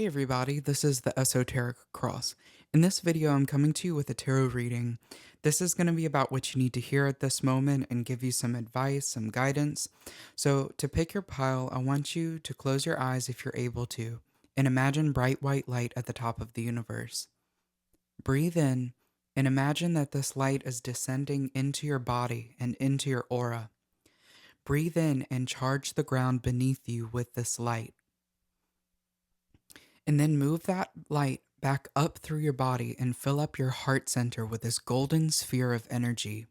Hey everybody, this is the Esoteric Cross. In this video, I'm coming to you with a tarot reading. This is going to be about what you need to hear at this moment and give you some advice, some guidance. So, to pick your pile, I want you to close your eyes if you're able to and imagine bright white light at the top of the universe. Breathe in and imagine that this light is descending into your body and into your aura. Breathe in and charge the ground beneath you with this light. And then move that light back up through your body and fill up your heart center with this golden sphere of energy.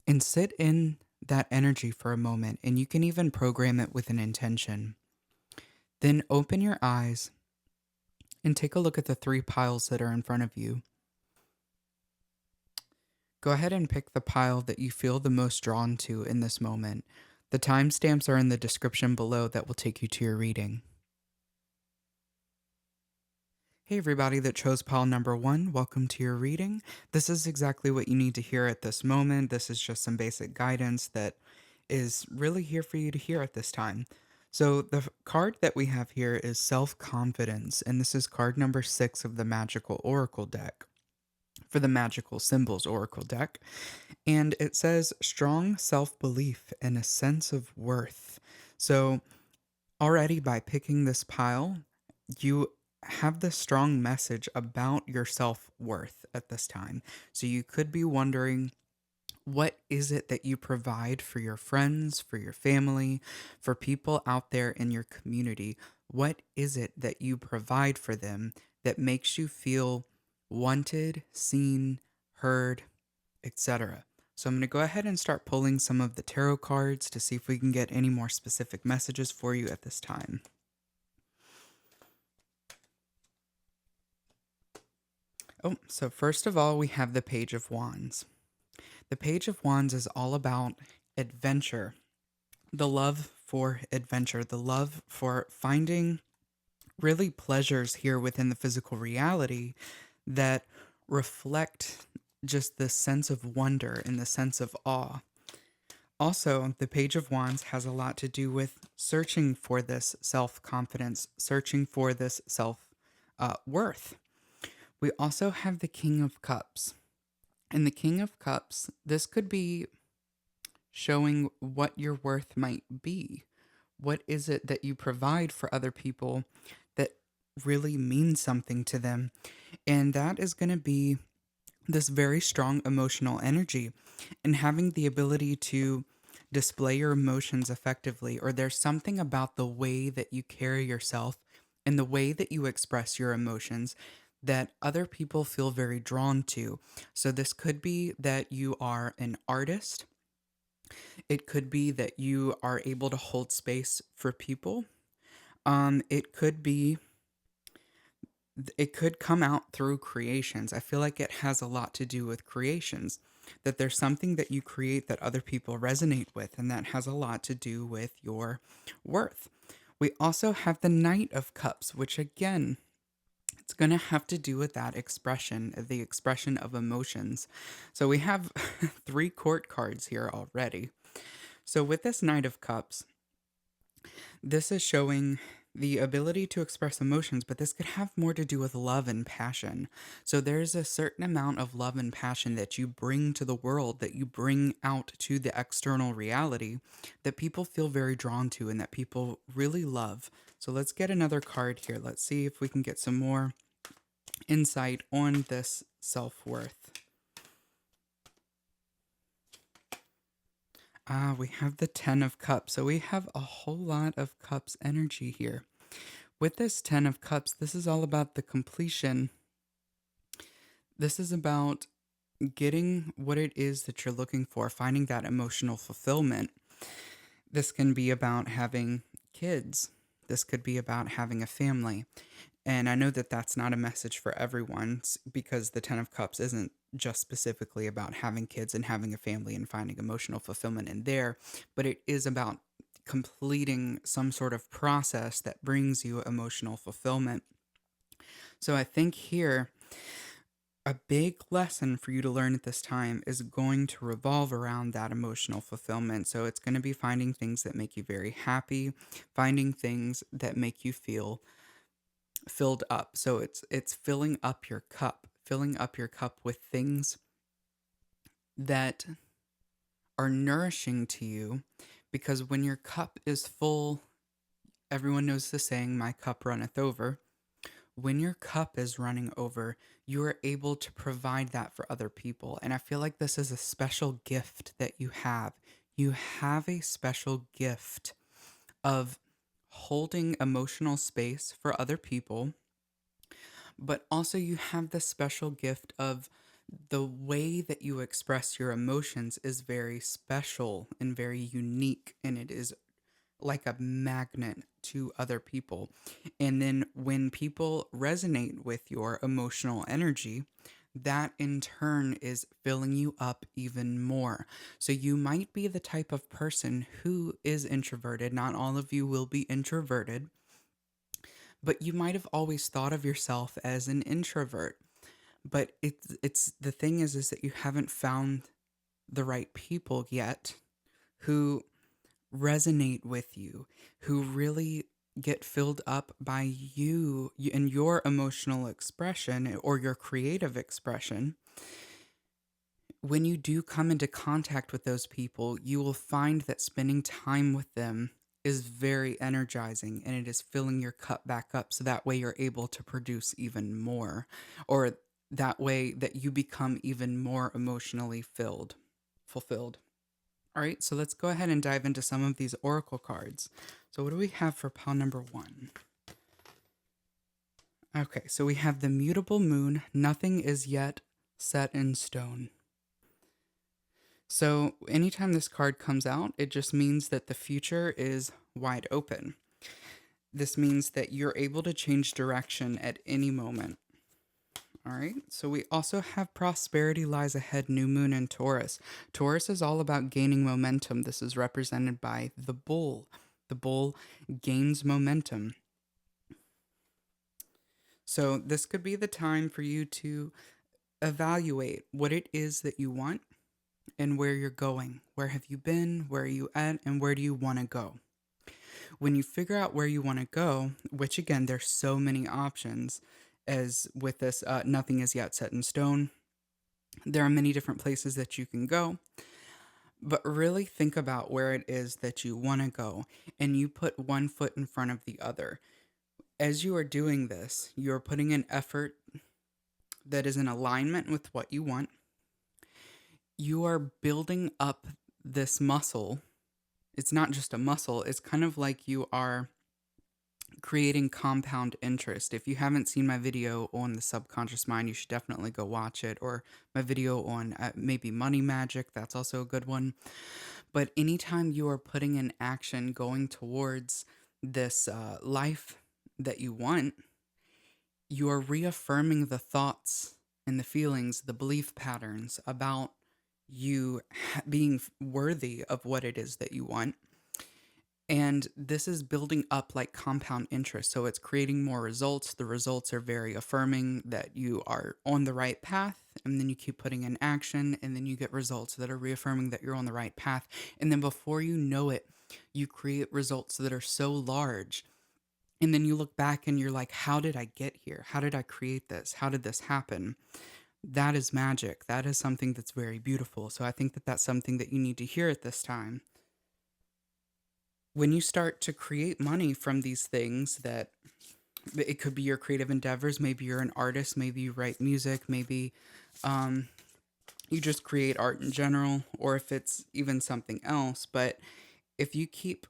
And sit in that energy for a moment, and you can even program it with an intention. Then open your eyes and take a look at the three piles that are in front of you. Go ahead and pick the pile that you feel the most drawn to in this moment. The timestamps are in the description below that will take you to your reading. Hey everybody that chose pile number 1, welcome to your reading. This is exactly what you need to hear at this moment. This is just some basic guidance that is really here for you to hear at this time. So the card that we have here is Self-Confidence, and this is card number 6 of the Magical Oracle deck, for the Magical Symbols Oracle deck. And it says strong self-belief and a sense of worth. So already by picking this pile, you have this strong message about your self-worth at this time. So you could be wondering, what is it that you provide for your friends, for your family, for people out there in your community? What is it that you provide for them that makes you feel wanted, seen, heard, etc.? So I'm going to go ahead and start pulling some of the tarot cards to see if we can get any more specific messages for you at this time. So first of all, we have the Page of Wands. The Page of Wands is all about adventure, the love for adventure, the love for finding really pleasures here within the physical reality that reflect just the sense of wonder and the sense of awe. Also, the Page of Wands has a lot to do with searching for this self-confidence, searching for this self-worth. We also have the King of Cups. And the King of Cups, this could be showing what your worth might be. What is it that you provide for other people that really means something to them? And that is going to be this very strong emotional energy and having the ability to display your emotions effectively, or there's something about the way that you carry yourself and the way that you express your emotions that other people feel very drawn to. So this could be that you are an artist. It could be that you are able to hold space for people. It could be it could come out through creations. I feel like it has a lot to do with creations, that there's something that you create that other people resonate with, and that has a lot to do with your worth. We also have the Knight of Cups, which again, it's going to have to do with that expression, the expression of emotions. So we have three court cards here already. So with this Knight of Cups, this is showing the ability to express emotions, but this could have more to do with love and passion. So there's a certain amount of love and passion that you bring to the world, that you bring out to the external reality, that people feel very drawn to and that people really love. So let's get another card here. Let's see if we can get some more insight on this self-worth. We have the Ten of Cups. So we have a whole lot of Cups energy here. With this Ten of Cups, this is all about the completion. This is about getting what it is that you're looking for, finding that emotional fulfillment. This can be about having kids. This could be about having a family. And I know that that's not a message for everyone because the Ten of Cups isn't just specifically about having kids and having a family and finding emotional fulfillment in there, but it is about completing some sort of process that brings you emotional fulfillment. So I think here, A big lesson for you to learn at this time is going to revolve around that emotional fulfillment. So it's going to be finding things that make you very happy, finding things that make you feel filled up. So it's filling up your cup with things that are nourishing to you, because when your cup is full, everyone knows the saying, my cup runneth over. When your cup is running over, you are able to provide that for other people. And I feel like this is a special gift that you have. You have a special gift of holding emotional space for other people, but also you have the special gift of the way that you express your emotions is very special and very unique, and it is like a magnet to other people. And then when people resonate with your emotional energy, that in turn is filling you up even more. So you might be the type of person who is introverted. Not all of you will be introverted, but you might have always thought of yourself as an introvert. But it's the thing is that you haven't found the right people yet who resonate with you, who really get filled up by and your emotional expression or your creative expression. When you do come into contact with those people, you will find that spending time with them is very energizing, and it is filling your cup back up, so that way you're able to produce even more, or that way that you become even more emotionally fulfilled. All right, so let's go ahead and dive into some of these oracle cards. So what do we have for pile number 1? Okay, so we have the mutable moon. Nothing is yet set in stone. So anytime this card comes out, it just means that the future is wide open. This means that you're able to change direction at any moment. All right, so we also have prosperity lies ahead, new moon in Taurus. Taurus is all about gaining momentum. This is represented by the bull. The bull gains momentum. So this could be the time for you to evaluate what it is that you want and where you're going. Where have you been? Where are you at? And where do you want to go? When you figure out where you want to go, which again, there's so many options, as with this, nothing is yet set in stone. There are many different places that you can go, but really think about where it is that you want to go, and you put one foot in front of the other. As you are doing this, you're putting an effort that is in alignment with what you want. You are building up this muscle. It's not just a muscle, it's kind of like you are creating compound interest. If you haven't seen my video on the subconscious mind, you should definitely go watch it, or my video on maybe money magic. That's also a good one. But anytime you are putting in action going towards this life that you want, you are reaffirming the thoughts and the feelings, the belief patterns about you being worthy of what it is that you want. And this is building up like compound interest. So it's creating more results. The results are very affirming that you are on the right path. And then you keep putting in action. And then you get results that are reaffirming that you're on the right path. And then before you know it, you create results that are so large. And then you look back and you're like, how did I get here? How did I create this? How did this happen? That is magic. That is something that's very beautiful. So I think that that's something that you need to hear at this time. When you start to create money from these things, that it could be your creative endeavors, maybe you're an artist, maybe you write music, maybe you just create art in general, or if it's even something else. But if you keep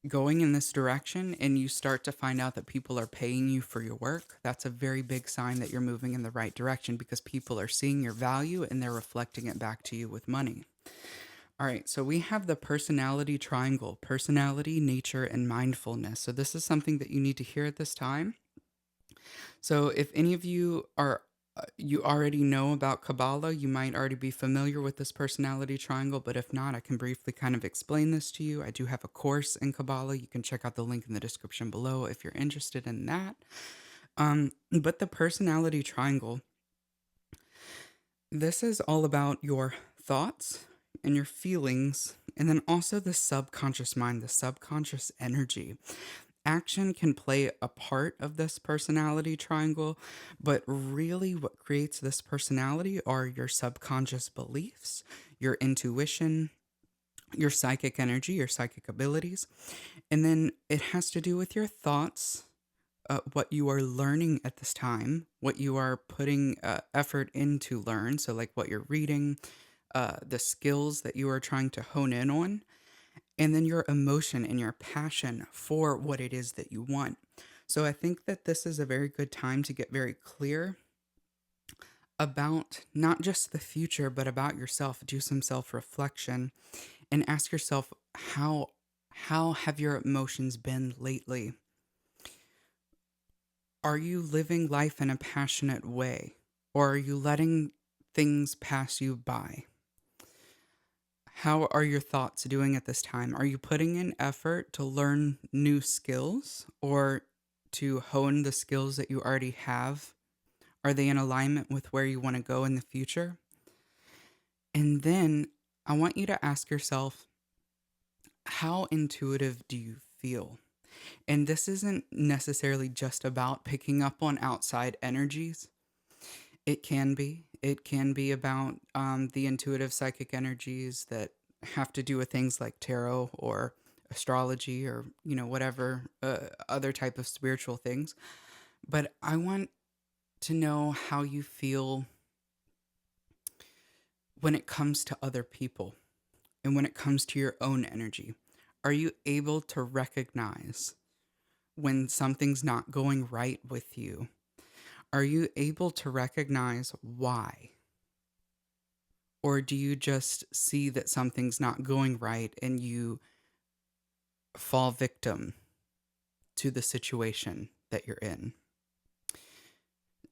going in this direction and you start to find out that people are paying you for your work, that's a very big sign that you're moving in the right direction, because people are seeing your value and they're reflecting it back to you with money. All right, so we have the personality triangle: personality, nature, and mindfulness. So this is something that you need to hear at this time. So if any of you are you already know about Kabbalah, you might already be familiar with this personality triangle, but if not, I can briefly kind of explain this to you. I do have a course in Kabbalah. You can check out the link in the description below if you're interested in that. But the personality triangle This is all about your thoughts and your feelings, and then also the subconscious mind, the subconscious energy. Action can play a part of this personality triangle, but really what creates this personality are your subconscious beliefs, your intuition, your psychic energy, your psychic abilities, and then it has to do with your thoughts, what you are learning at this time, what you are putting effort in to learn. So, like what you're reading, the skills that you are trying to hone in on, and then your emotion and your passion for what it is that you want. So, I think that this is a very good time to get very clear about not just the future, but about yourself. Do some self reflection and ask yourself how have your emotions been lately? Are you living life in a passionate way? Or are you letting things pass you by? How are your thoughts doing at this time? Are you putting in effort to learn new skills or to hone the skills that you already have? Are they in alignment with where you want to go in the future? And then I want you to ask yourself, how intuitive do you feel? And this isn't necessarily just about picking up on outside energies. It can be. It can be about the intuitive psychic energies that have to do with things like tarot or astrology or, whatever other type of spiritual things. But I want to know how you feel when it comes to other people and when it comes to your own energy. Are you able to recognize when something's not going right with you? Are you able to recognize why? Or do you just see that something's not going right and you fall victim to the situation that you're in?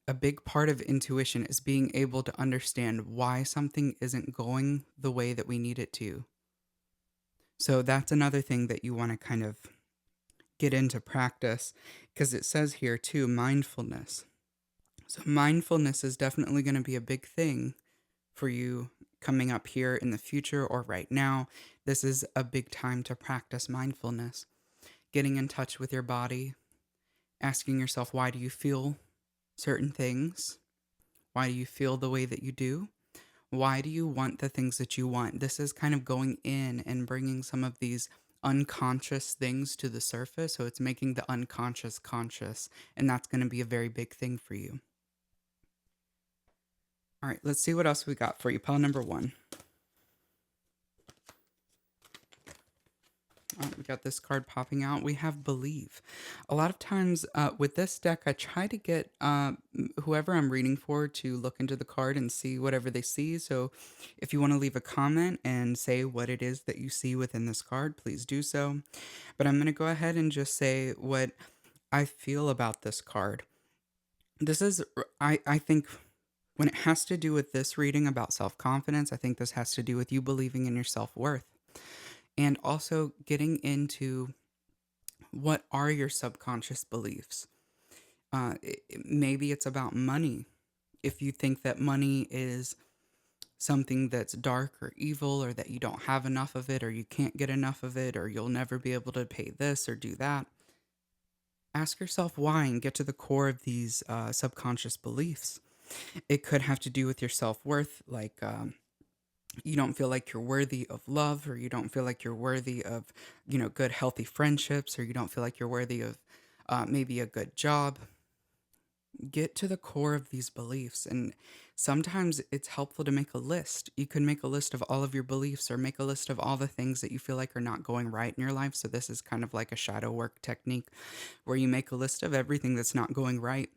A big part of intuition is being able to understand why something isn't going the way that we need it to. So that's another thing that you want to kind of get into practice, because it says here too, mindfulness. So mindfulness is definitely going to be a big thing for you coming up here in the future or right now. This is a big time to practice mindfulness, getting in touch with your body, asking yourself, why do you feel certain things? Why do you feel the way that you do? Why do you want the things that you want? This is kind of going in and bringing some of these unconscious things to the surface. So it's making the unconscious conscious. And that's going to be a very big thing for you. All right, let's see what else we got for you. Pile number one. We got this card popping out. We have believe. A lot of times with this deck, I try to get whoever I'm reading for to look into the card and see whatever they see. So if you want to leave a comment and say what it is that you see within this card, please do so. But I'm going to go ahead and just say what I feel about this card. This is, I think, when it has to do with this reading about self confidence, I think this has to do with you believing in your self worth and also getting into what are your subconscious beliefs. Maybe it's about money. If you think that money is something that's dark or evil, or that you don't have enough of it, or you can't get enough of it, or you'll never be able to pay this or do that, ask yourself why and get to the core of these subconscious beliefs. It could have to do with your self worth, like you don't feel like you're worthy of love, or you don't feel like you're worthy of, good, healthy friendships, or you don't feel like you're worthy of maybe a good job. Get to the core of these beliefs. And sometimes it's helpful to make a list. You can make a list of all of your beliefs, or make a list of all the things that you feel like are not going right in your life. So this is kind of like a shadow work technique where you make a list of everything that's not going right.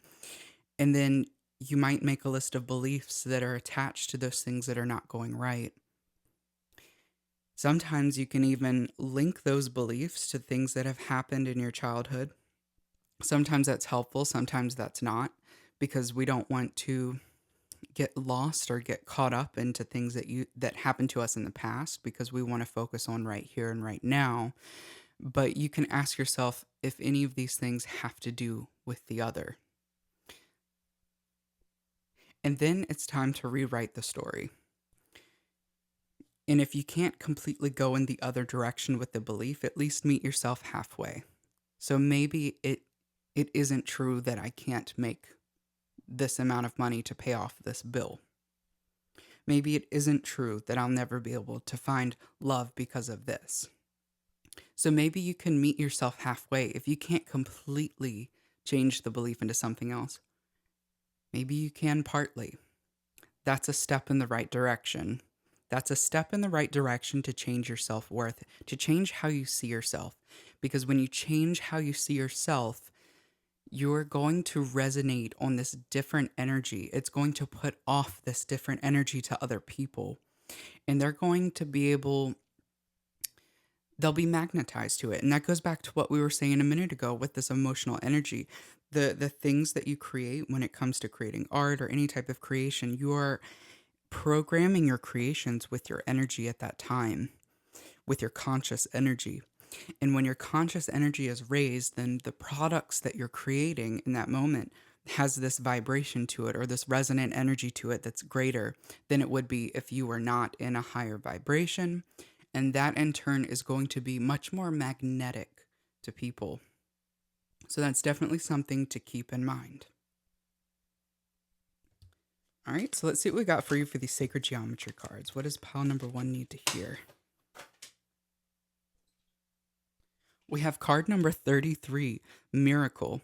And then you might make a list of beliefs that are attached to those things that are not going right. Sometimes you can even link those beliefs to things that have happened in your childhood. Sometimes that's helpful, sometimes that's not, because we don't want to get lost or get caught up into things that happened to us in the past, because we want to focus on right here and right now. But you can ask yourself if any of these things have to do with the other. And then it's time to rewrite the story. And if you can't completely go in the other direction with the belief, at least meet yourself halfway. So maybe it isn't true that I can't make this amount of money to pay off this bill. Maybe it isn't true that I'll never be able to find love because of this. So maybe you can meet yourself halfway. If you can't completely change the belief into something else, maybe you can partly. That's a step in the right direction. That's a step in the right direction to change your self-worth, to change how you see yourself. Because when you change how you see yourself, you're going to resonate on this different energy. It's going to put off this different energy to other people. And they're going to be able, they'll be magnetized to it. And that goes back to what we were saying a minute ago with this emotional energy. The things that you create when it comes to creating art or any type of creation, you are programming your creations with your energy at that time, with your conscious energy. And when your conscious energy is raised, then the products that you're creating in that moment has this vibration to it or this resonant energy to it that's greater than it would be if you were not in a higher vibration. And that in turn is going to be much more magnetic to people. So that's definitely something to keep in mind. All right, so let's see what we got for you for these sacred geometry cards. What does pile number 1 need to hear? We have card number 33, Miracle.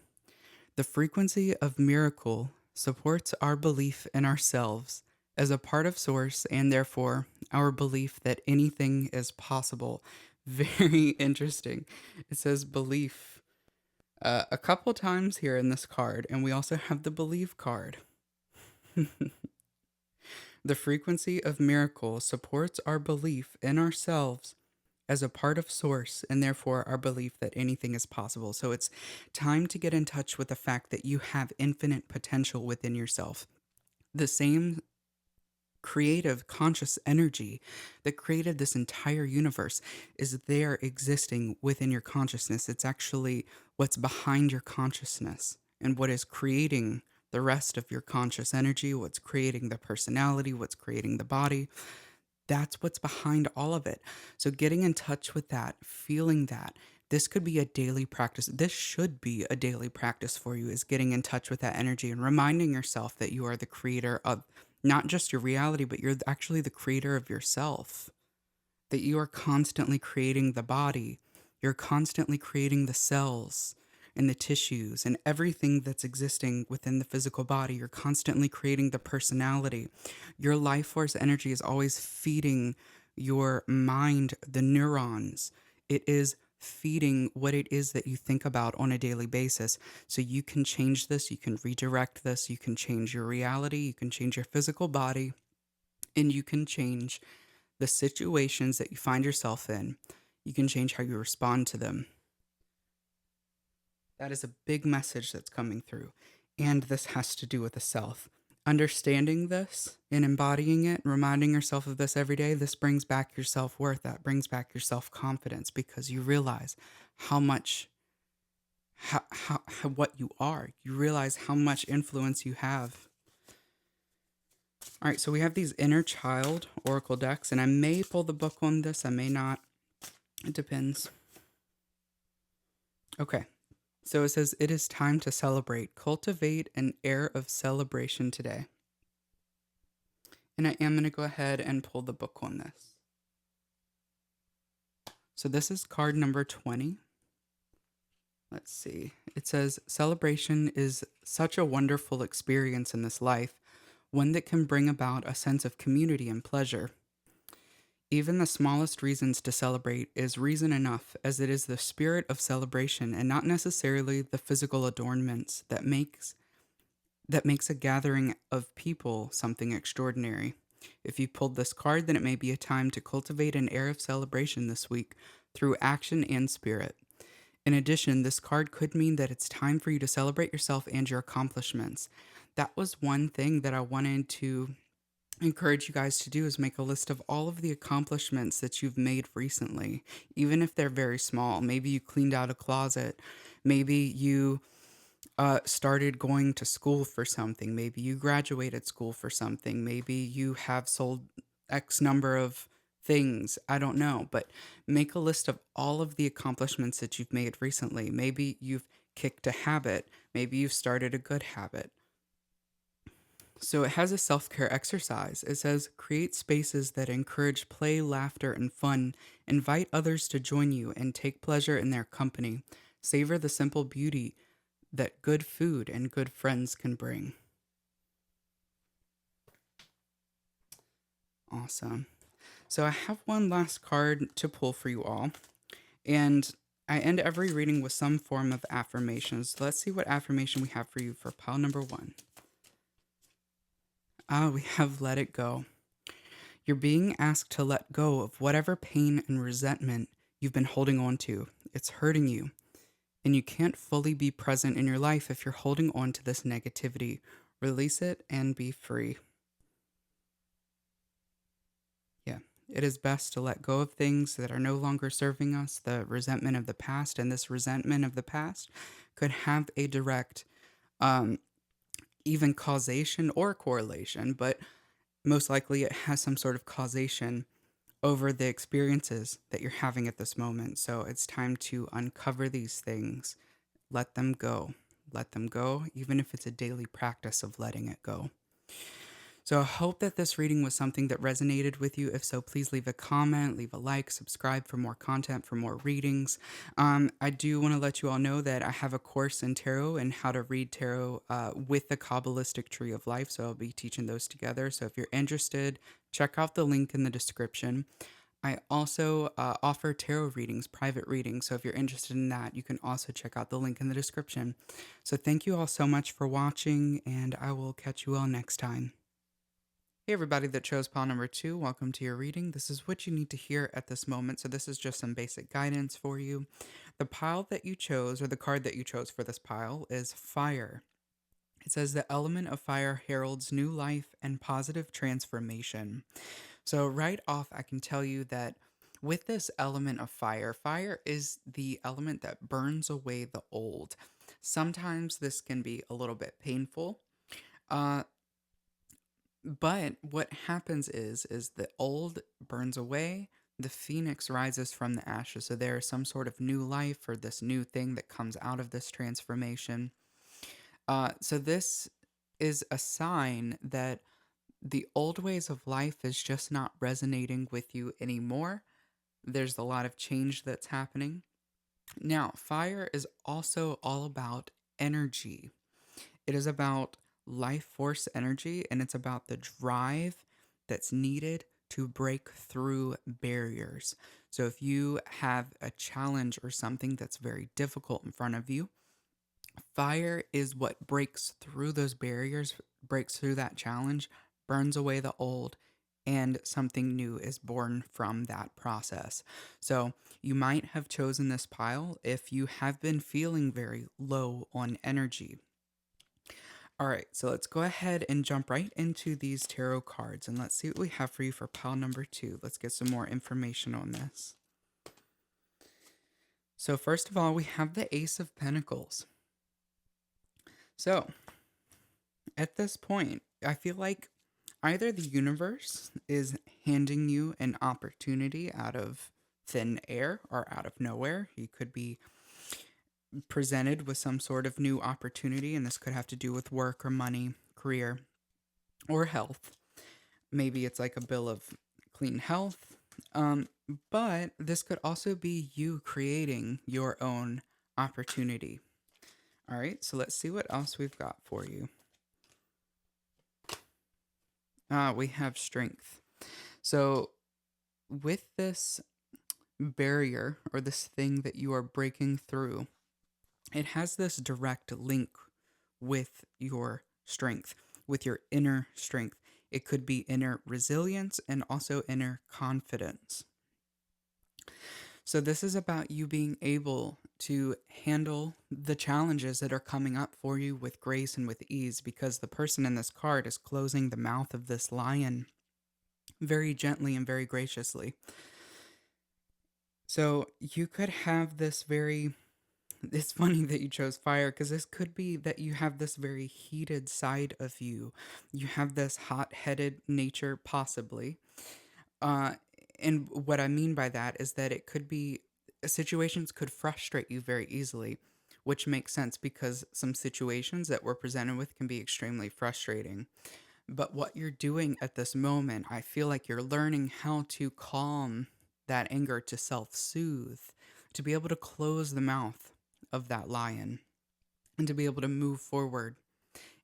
The frequency of miracle supports our belief in ourselves as a part of Source and therefore our belief that anything is possible. Very interesting. It says belief a couple times here in this card, and we also have the believe card. The frequency of miracle supports our belief in ourselves as a part of Source and therefore our belief that anything is possible. So it's time to get in touch with the fact that you have infinite potential within yourself. The same creative conscious energy that created this entire universe is there existing within your consciousness. It's actually what's behind your consciousness and what is creating the rest of your conscious energy, what's creating the personality, what's creating the body. That's what's behind all of it. So getting in touch with that, feeling that, this could be a daily practice. This should be a daily practice for you, is getting in touch with that energy and reminding yourself that you are the creator of not just your reality, but you're actually the creator of yourself. That you are constantly creating the body. You're constantly creating the cells and the tissues and everything that's existing within the physical body. You're constantly creating the personality. Your life force energy is always feeding your mind, the neurons. It is feeding what it is that you think about on a daily basis. So you can change this, you can redirect this, you can change your reality, you can change your physical body, and you can change the situations that you find yourself in. You can change how you respond to them. That is a big message that's coming through. And this has to do with the self. Understanding this and embodying it, reminding yourself of this every day, this brings back your self-worth. That brings back your self-confidence because you realize how much, what you are. You realize how much influence you have. All right, so we have these inner child oracle decks, and I may pull the book on this, I may not. It depends. Okay. So it says, it is time to celebrate. Cultivate an air of celebration today. And I am going to go ahead and pull the book on this. So this is card number 20. Let's see. It says, celebration is such a wonderful experience in this life, one that can bring about a sense of community and pleasure. Even the smallest reasons to celebrate is reason enough, as it is the spirit of celebration and not necessarily the physical adornments that makes a gathering of people something extraordinary. If you pulled this card, then it may be a time to cultivate an air of celebration this week through action and spirit. In addition, this card could mean that it's time for you to celebrate yourself and your accomplishments. That was one thing that I wanted to encourage you guys to do, is make a list of all of the accomplishments that you've made recently, even if they're very small. Maybe you cleaned out a closet. Maybe you started going to school for something. Maybe you graduated school for something. Maybe you have sold X number of things. I don't know. But make a list of all of the accomplishments that you've made recently. Maybe you've kicked a habit. Maybe you've started a good habit. So it has a self care exercise. It says create spaces that encourage play, laughter, and fun. Invite others to join you and take pleasure in their company. Savor the simple beauty that good food and good friends can bring. Awesome. So I have one last card to pull for you all. And I end every reading with some form of affirmations. Let's see what affirmation we have for you for pile number one. We have let it go. You're being asked to let go of whatever pain and resentment you've been holding on to. It's hurting you. And you can't fully be present in your life if you're holding on to this negativity. Release it and be free. Yeah, it is best to let go of things that are no longer serving us, the resentment of the past. And this resentment of the past could have a direct, um, even causation or correlation, but most likely it has some sort of causation over the experiences that you're having at this moment. So it's time to uncover these things, let them go. Let them go, even if it's a daily practice of letting it go. So I hope that this reading was something that resonated with you. If so, please leave a comment, leave a like, subscribe for more content, for more readings. I do want to let you all know that I have a course in tarot and how to read tarot with the Kabbalistic Tree of Life. So I'll be teaching those together. So if you're interested, check out the link in the description. I also offer tarot readings, private readings. So if you're interested in that, you can also check out the link in the description. So thank you all so much for watching, and I will catch you all next time. Hey, everybody that chose pile number two, welcome to your reading. This is what you need to hear at this moment. So, this is just some basic guidance for you. The pile that you chose, or the card that you chose for this pile, is fire. It says the element of fire heralds new life and positive transformation. So, right off, I can tell you that with this element of fire, fire is the element that burns away the old. Sometimes this can be a little bit painful. Uh, but what happens is the old burns away, the phoenix rises from the ashes. So there is some sort of new life or this new thing that comes out of this transformation. So this is a sign that the old ways of life is just not resonating with you anymore. There's a lot of change that's happening. Now, fire is also all about energy. It is about life force energy, and it's about the drive that's needed to break through barriers. So if you have a challenge or something that's very difficult in front of you, fire is what breaks through those barriers, breaks through that challenge, burns away the old, and something new is born from that process. So you might have chosen this pile if you have been feeling very low on energy. All right, so let's go ahead and jump right into these tarot cards and let's see what we have for you for pile number two. Let's get some more information on this. So, first of all, we have the Ace of Pentacles. So, at this point, I feel like either the universe is handing you an opportunity out of thin air or out of nowhere. You could be presented with some sort of new opportunity, and this could have to do with work or money, career, or health. Maybe it's like a bill of clean health. But this could also be you creating your own opportunity. All right, so let's see what else we've got for you. We have strength. So, with this barrier or this thing that you are breaking through, it has this direct link with your strength, with your inner strength. It could be inner resilience and also inner confidence. So, this is about you being able to handle the challenges that are coming up for you with grace and with ease, because the person in this card is closing the mouth of this lion very gently and very graciously. So, you could have this very It's funny that you chose fire because this could be that you have this very heated side of you. You have this hot headed nature, possibly. Uh, and what I mean by that is that it could be situations could frustrate you very easily, which makes sense because some situations that we're presented with can be extremely frustrating. But what you're doing at this moment, I feel like you're learning how to calm that anger, to self soothe, to be able to close the mouth of that lion, and to be able to move forward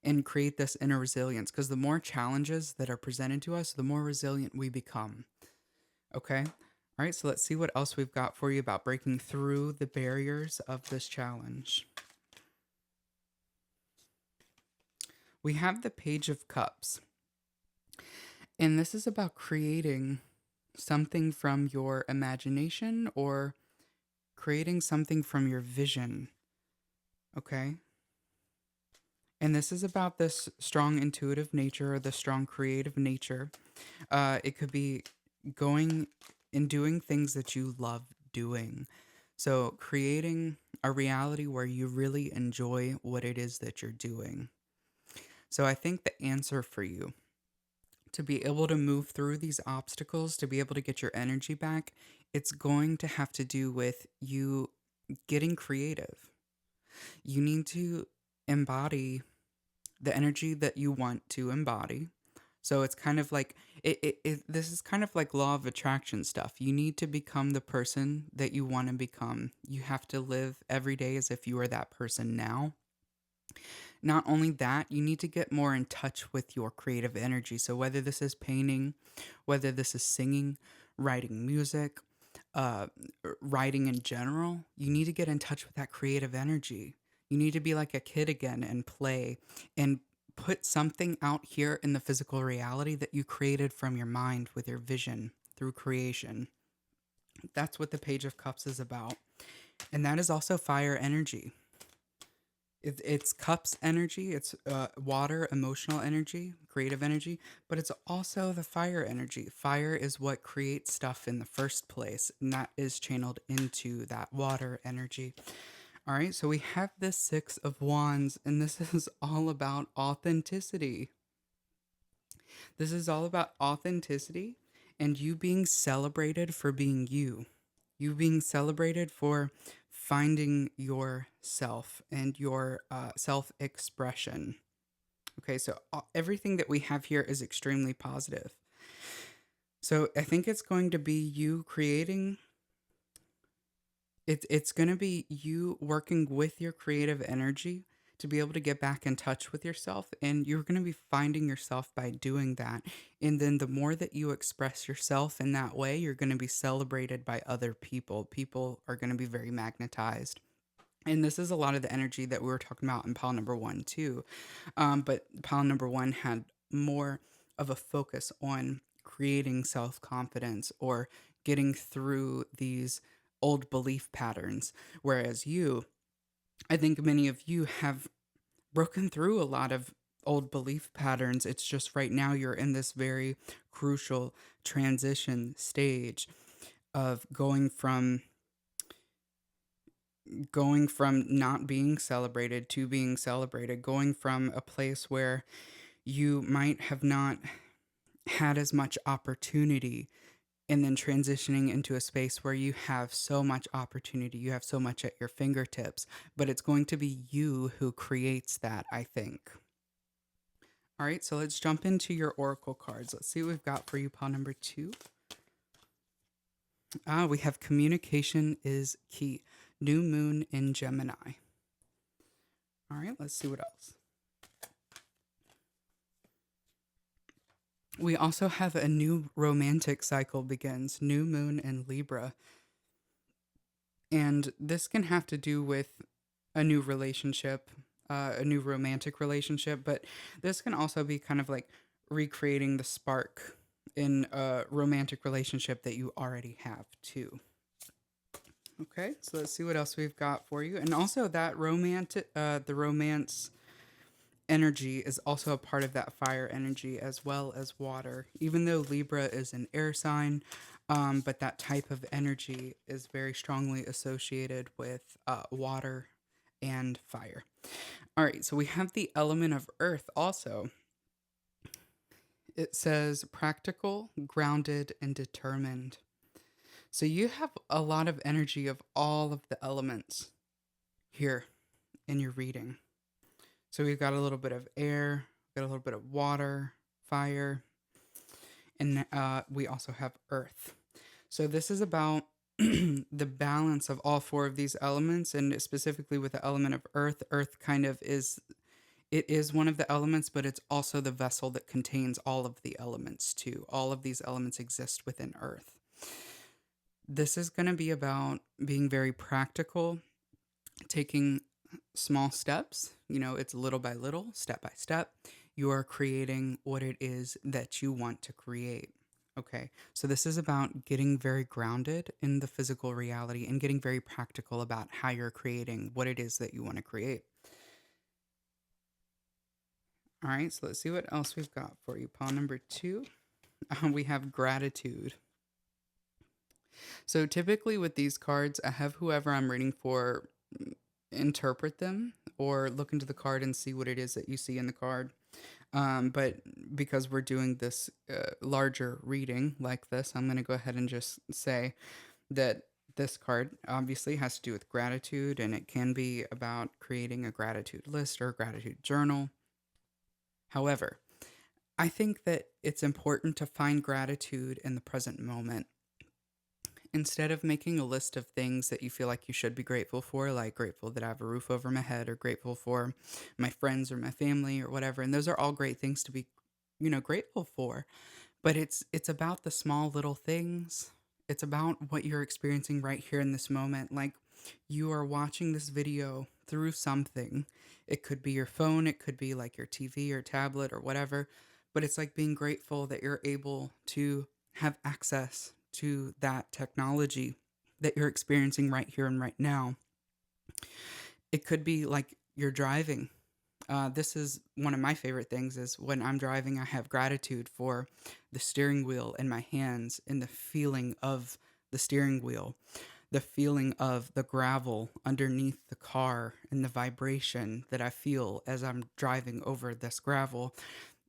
and create this inner resilience. Because the more challenges that are presented to us, the more resilient we become. Okay? All right, so let's see what else we've got for you about breaking through the barriers of this challenge. We have the Page of Cups, and this is about creating something from your imagination or creating something from your vision. Okay? And this is about this strong intuitive nature or the strong creative nature. It could be going and doing things that you love doing. So, creating a reality where you really enjoy what it is that you're doing. So, I think the answer for you to be able to move through these obstacles, to be able to get your energy back, it's going to have to do with you getting creative. You need to embody the energy that you want to embody. So it's kind of like this is kind of like law of attraction stuff. You need to become the person that you want to become. You have to live every day as if you are that person now. Not only that, you need to get more in touch with your creative energy. So whether this is painting, whether this is singing, writing music, uh, writing in general, you need to get in touch with that creative energy. You need to be like a kid again and play and put something out here in the physical reality that you created from your mind with your vision through creation. That's what the Page of Cups is about. And that is also fire energy. It's cups energy, it's water, emotional energy, creative energy, but it's also the fire energy. Fire is what creates stuff in the first place, and that is channeled into that water energy. All right, so we have this Six of Wands, and this is all about authenticity. This is all about authenticity and you being celebrated for being you. You being celebrated for finding yourself and your self expression. Okay, so everything that we have here is extremely positive. So I think it's going to be you creating, it's going to be you working with your creative energy to be able to get back in touch with yourself. And you're going to be finding yourself by doing that. And then the more that you express yourself in that way, you're going to be celebrated by other people. People are going to be very magnetized. And this is a lot of the energy that we were talking about in pile number one, too. But pile number one had more of a focus on creating self confidence or getting through these old belief patterns. Whereas you, I think many of you have broken through a lot of old belief patterns. It's just right now you're in this very crucial transition stage of going from not being celebrated to being celebrated, going from a place where you might have not had as much opportunity and then transitioning into a space where you have so much opportunity, you have so much at your fingertips, but it's going to be you who creates that, I think. All right, so let's jump into your oracle cards. Let's see what we've got for you, pile number two. We have communication is key. New moon in Gemini. All right, let's see what else. We also have a new romantic cycle begins, new moon in Libra. And this can have to do with a new relationship, a new romantic relationship, but this can also be kind of like recreating the spark in a romantic relationship that you already have too. Okay, so let's see what else we've got for you. And also that the romance energy is also a part of that fire energy as well as water, even though Libra is an air sign. But that type of energy is very strongly associated with water and fire. All right, so we have the element of earth also. It says practical, grounded, and determined. So you have a lot of energy of all of the elements here in your reading. So we've got a little bit of air, got a little bit of water, fire, and we also have earth. So this is about the balance of all four of these elements, and specifically with the element of earth. Earth kind of is, it is one of the elements, but it's also the vessel that contains all of the elements too. All of these elements exist within earth. This is going to be about being very practical, taking small steps. It's little by little, step by step. You are creating what it is that you want to create. Okay, so this is about getting very grounded in the physical reality and getting very practical about how you're creating what it is that you want to create. All right, so let's see what else we've got for you. Pawn number 2, we have gratitude. So typically with these cards, I have whoever I'm reading for interpret them or look into the card and see what it is that you see in the card. But because we're doing this larger reading like this, I'm going to go ahead and just say that this card obviously has to do with gratitude, and it can be about creating a gratitude list or a gratitude journal. However, I think that it's important to find gratitude in the present moment. Instead of making a list of things that you feel like you should be grateful for, like grateful that I have a roof over my head, or grateful for my friends or my family or whatever, and those are all great things to be, grateful for. But it's about the small little things. It's about what you're experiencing right here in this moment. Like, you are watching this video through something. It could be your phone, it could be like your TV or tablet or whatever, but it's like being grateful that you're able to have access to that technology that you're experiencing right here and right now. It could be like you're driving. This is one of my favorite things is when I'm driving, I have gratitude for the steering wheel in my hands and the feeling of the steering wheel, the feeling of the gravel underneath the car and the vibration that I feel as I'm driving over this gravel.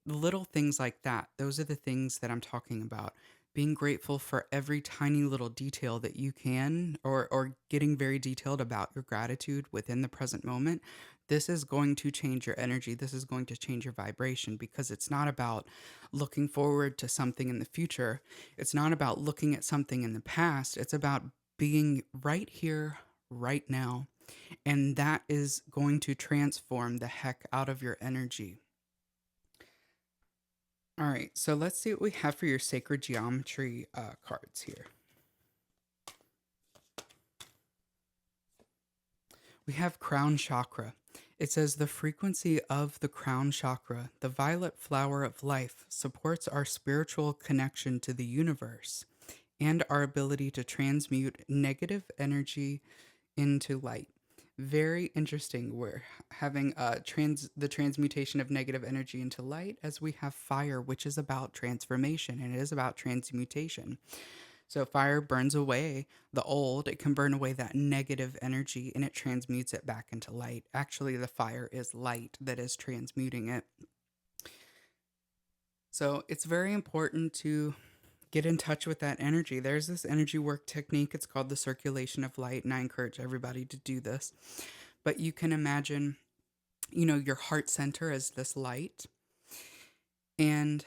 Little things like that. Those are the things that I'm talking about. Being grateful for every tiny little detail that you can, or getting very detailed about your gratitude within the present moment. This is going to change your energy. This is going to change your vibration, because it's not about looking forward to something in the future. It's not about looking at something in the past. It's about being right here, right now. And that is going to transform the heck out of your energy. All right, so let's see what we have for your sacred geometry cards here. We have crown chakra. It says the frequency of the crown chakra, the violet flower of life, supports our spiritual connection to the universe and our ability to transmute negative energy into light. Very interesting. We're having the transmutation of negative energy into light, as we have fire, which is about transformation, and it is about transmutation. So fire burns away the old, it can burn away that negative energy, and it transmutes it back into light. Actually, the fire is light that is transmuting it. So it's very important to get in touch with that energy. There's this energy work technique. It's called the circulation of light, and I encourage everybody to do this. But you can imagine, your heart center as this light, and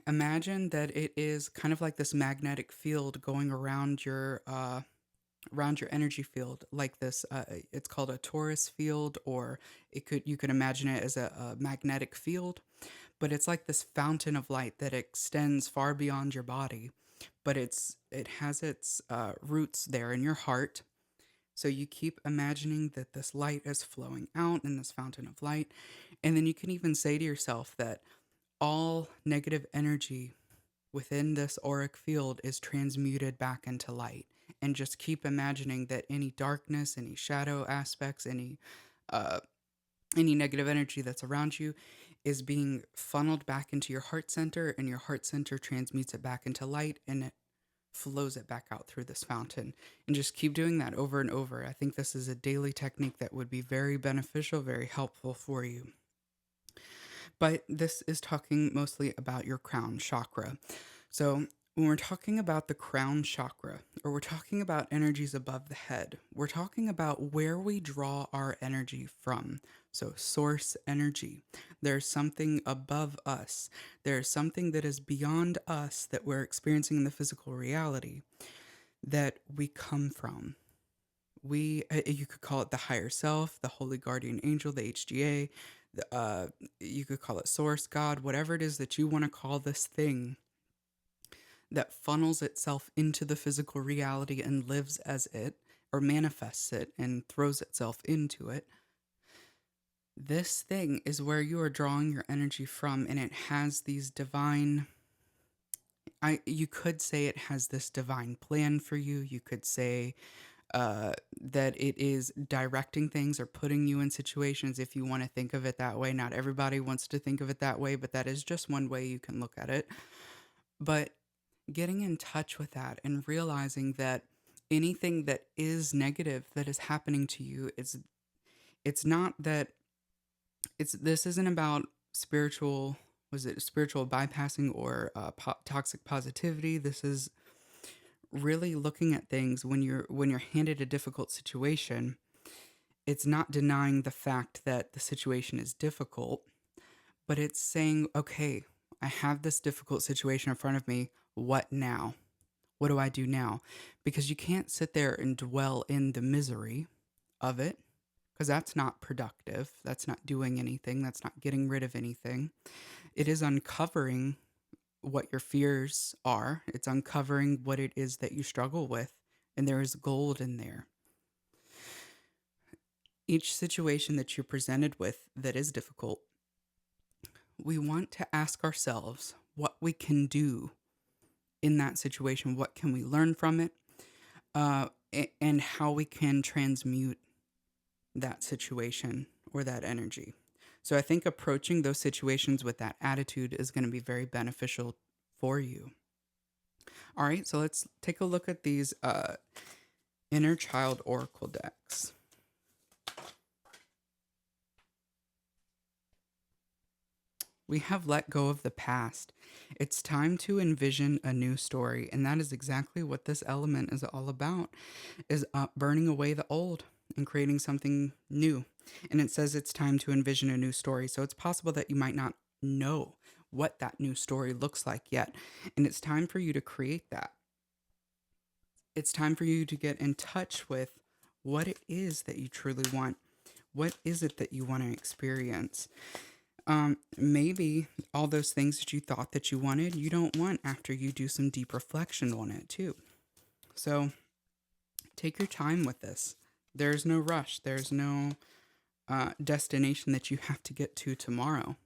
imagine that it is kind of like this magnetic field going around your energy field, like this. It's called a torus field, or you could imagine it as a magnetic field. But it's like this fountain of light that extends far beyond your body, but it has its roots there in your heart. So you keep imagining that this light is flowing out in this fountain of light, and then you can even say to yourself that all negative energy within this auric field is transmuted back into light. And just keep imagining that any darkness, any shadow aspects, any negative energy that's around you is being funneled back into your heart center, and your heart center transmutes it back into light, and it flows it back out through this fountain. And just keep doing that over and over. I think this is a daily technique that would be very beneficial, very helpful for you. But this is talking mostly about your crown chakra. So, when we're talking about the crown chakra, or we're talking about energies above the head, we're talking about where we draw our energy from. So, source energy. There's something above us, there's something that is beyond us that we're experiencing in the physical reality that we come from. You could call it the higher self, the holy guardian angel, the HGA, you could call it source, God, whatever it is that you want to call this thing that funnels itself into the physical reality and lives as it, or manifests it and throws itself into it. This thing is where you are drawing your energy from, and it has these divine. You could say it has this divine plan for you. You could say that it is directing things or putting you in situations, if you want to think of it that way. Not everybody wants to think of it that way, but that is just one way you can look at it. But getting in touch with that and realizing that anything that is negative that is happening to you, it's not that this isn't about spiritual bypassing or toxic positivity. This is really looking at things when you're handed a difficult situation. It's not denying the fact that the situation is difficult, but it's saying, okay, I have this difficult situation in front of me. What now? What do I do now? Because you can't sit there and dwell in the misery of it, because that's not productive. That's not doing anything. That's not getting rid of anything. It is uncovering what your fears are. It's uncovering what it is that you struggle with, and there is gold in there. Each situation that you're presented with that is difficult, we want to ask ourselves what we can do in that situation. What can we learn from it? And how we can transmute that situation or that energy. So I think approaching those situations with that attitude is going to be very beneficial for you. All right, so let's take a look at these inner child oracle decks. We have let go of the past. It's time to envision a new story, and that is exactly what this element is all about, is burning away the old and creating something new. And it says it's time to envision a new story, so it's possible that you might not know what that new story looks like yet, and it's time for you to create that. It's time for you to get in touch with what it is that you truly want. What is it that you want to experience? Maybe all those things that you thought that you wanted, you don't want after you do some deep reflection on it too. So take your time with this. There's no rush. There's no destination that you have to get to tomorrow.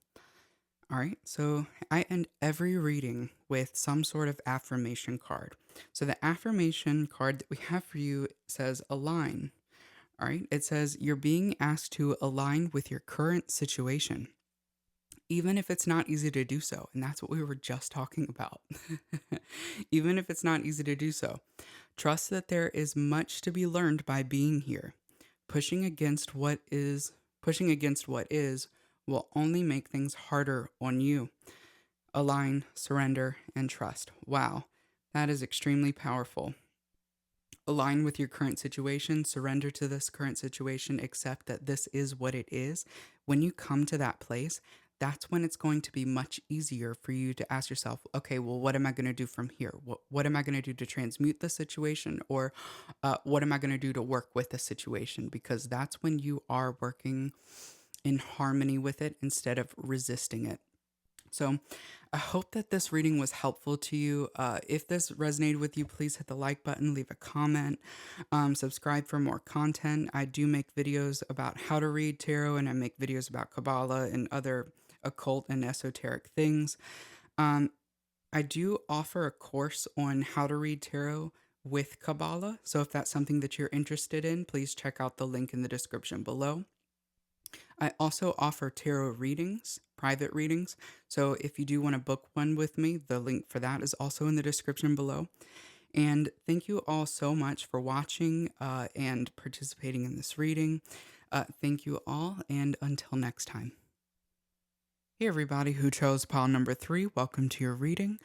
All right, so I end every reading with some sort of affirmation card. So the affirmation card that we have for you says align. All right, it says you're being asked to align with your current situation, even if it's not easy to do so. And that's what we were just talking about. Even if it's not easy to do so, trust that there is much to be learned by being here. Pushing against what is will only make things harder on you. Align, surrender, and trust. Wow, that is extremely powerful. Align with your current situation, surrender to this current situation, accept that this is what it is. When you come to that place, that's when it's going to be much easier for you to ask yourself, okay, well, what am I going to do from here? What am I going to do to transmute the situation? Or what am I going to do to work with the situation? Because that's when you are working in harmony with it instead of resisting it. So I hope that this reading was helpful to you. If this resonated with you, please hit the like button, leave a comment, subscribe for more content. I do make videos about how to read tarot, and I make videos about Kabbalah and other occult and esoteric things. I do offer a course on how to read tarot with Kabbalah. So if that's something that you're interested in, please check out the link in the description below. I also offer tarot readings, private readings. So if you do want to book one with me, the link for that is also in the description below. And thank you all so much for watching and participating in this reading. Thank you all, and until next time. Hey, everybody who chose pile number 3, welcome to your reading.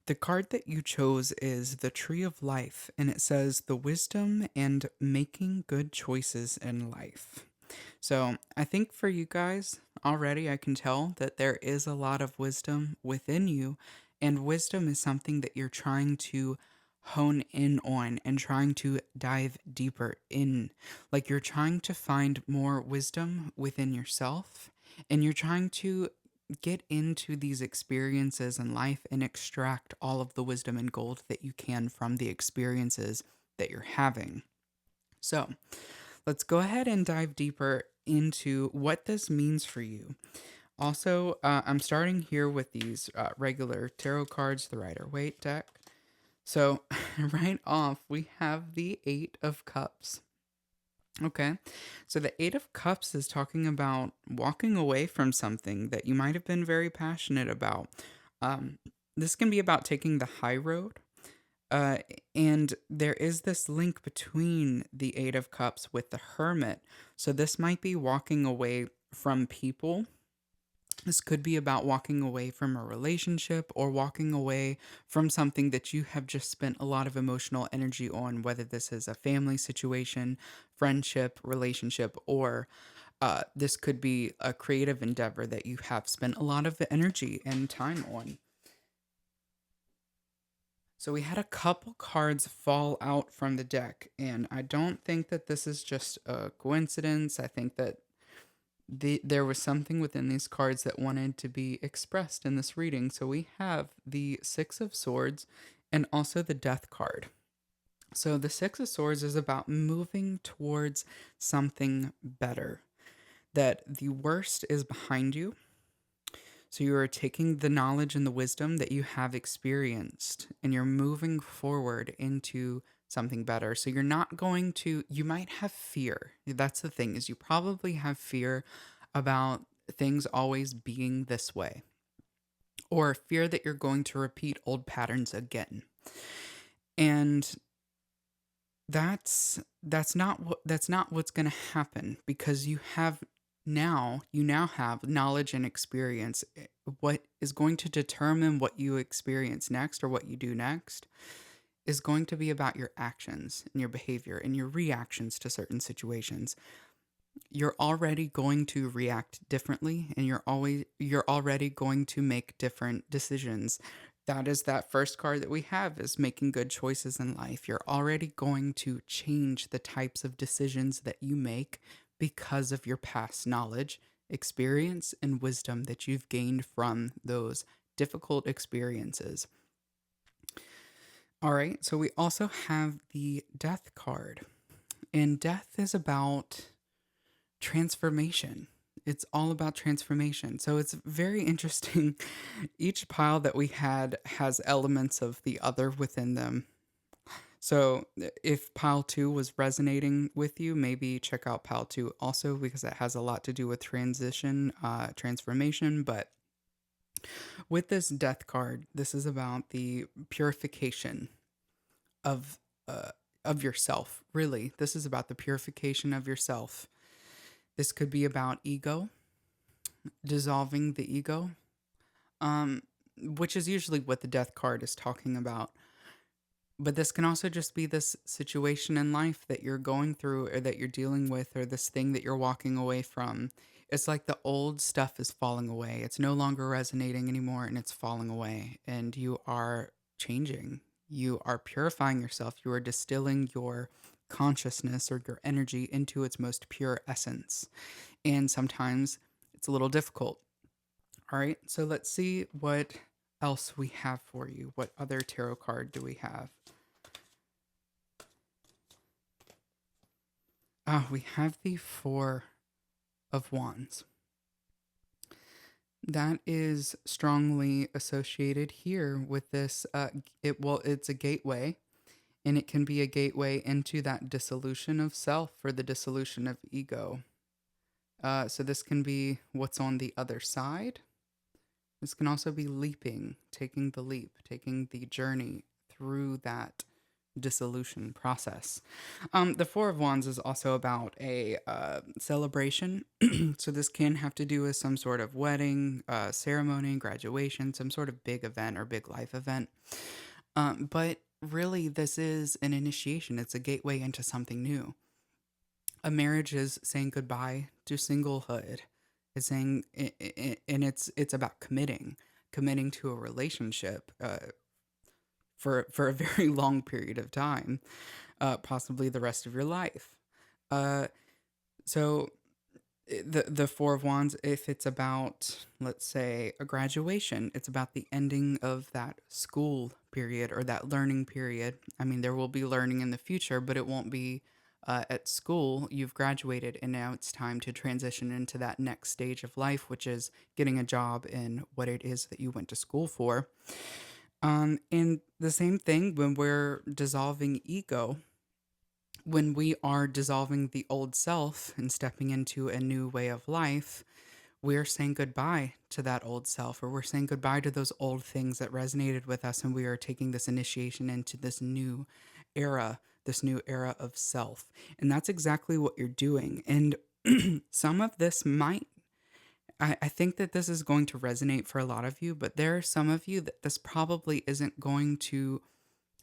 The card that you chose is the Tree of Life, and it says the wisdom and making good choices in life. So I think for you guys, already I can tell that there is a lot of wisdom within you, and wisdom is something that you're trying to hone in on and trying to dive deeper in. Like you're trying to find more wisdom within yourself, and you're trying to get into these experiences in life and extract all of the wisdom and gold that you can from the experiences that you're having. So, let's go ahead and dive deeper into what this means for you. Also, I'm starting here with these regular tarot cards, the Rider Waite deck. So, right off, we have the Eight of Cups. Okay, so the Eight of Cups is talking about walking away from something that you might have been very passionate about. Um, this can be about taking the high road, uh, and there is this link between the Eight of Cups with the Hermit. So this might be walking away from people. This could be about walking away from a relationship or walking away from something that you have just spent a lot of emotional energy on, whether this is a family situation, friendship, relationship, or this could be a creative endeavor that you have spent a lot of energy and time on. So we had a couple cards fall out from the deck, and I don't think that this is just a coincidence. I think that there was something within these cards that wanted to be expressed in this reading. So we have the Six of Swords and also the Death card. So the Six of Swords is about moving towards something better, that the worst is behind you. So you are taking the knowledge and the wisdom that you have experienced and you're moving forward into something better. So you're not going to, you might have fear. That's the thing, is you probably have fear about things always being this way, or fear that you're going to repeat old patterns again. And that's not what's going to happen, because you now have knowledge and experience. What is going to determine what you experience next or what you do next is going to be about your actions and your behavior and your reactions to certain situations. You're already going to react differently, and you're already going to make different decisions. That is that first card that we have, is making good choices in life. You're already going to change the types of decisions that you make because of your past knowledge, experience, and wisdom that you've gained from those difficult experiences. All right, so we also have the Death card, and death is about transformation. It's all about transformation. So it's very interesting. Each pile that we had has elements of the other within them. So if pile 2 was resonating with you, maybe check out pile 2 also, because it has a lot to do with transformation. But with this Death card, this is about the purification of of yourself. Really, this is about the purification of yourself. This could be about ego, dissolving the ego, um, which is usually what the Death card is talking about. But this can also just be this situation in life that you're going through or that you're dealing with, or this thing that you're walking away from. It's like the old stuff is falling away. It's no longer resonating anymore, and it's falling away. And you are changing. You are purifying yourself. You are distilling your consciousness or your energy into its most pure essence. And sometimes it's a little difficult. All right, so let's see what else we have for you. What other tarot card do we have? We have the Four of Wands. That is strongly associated here with this. It's a gateway, and it can be a gateway into that dissolution of self or the dissolution of ego. So this can be what's on the other side. This can also be leaping, taking the leap, taking the journey through that dissolution process. The Four of Wands is also about a celebration. So this can have to do with some sort of wedding, ceremony, graduation, some sort of big event or big life event. But really, this is an initiation. It's a gateway into something new. A marriage is saying goodbye to singlehood. It's saying, and it's about committing to a relationship for a very long period of time, possibly the rest of your life. Uh, so the Four of Wands, if it's about, let's say, a graduation, it's about the ending of that school period or that learning period. I mean, there will be learning in the future, but it won't be at school. You've graduated, and now it's time to transition into that next stage of life, which is getting a job in what it is that you went to school for. And the same thing when we're dissolving ego, when we are dissolving the old self and stepping into a new way of life, we're saying goodbye to that old self, or we're saying goodbye to those old things that resonated with us, and we are taking this initiation into era, this new era of self. And that's exactly what you're doing. And some of this might, I think that this is going to resonate for a lot of you, but there are some of you that this probably isn't going to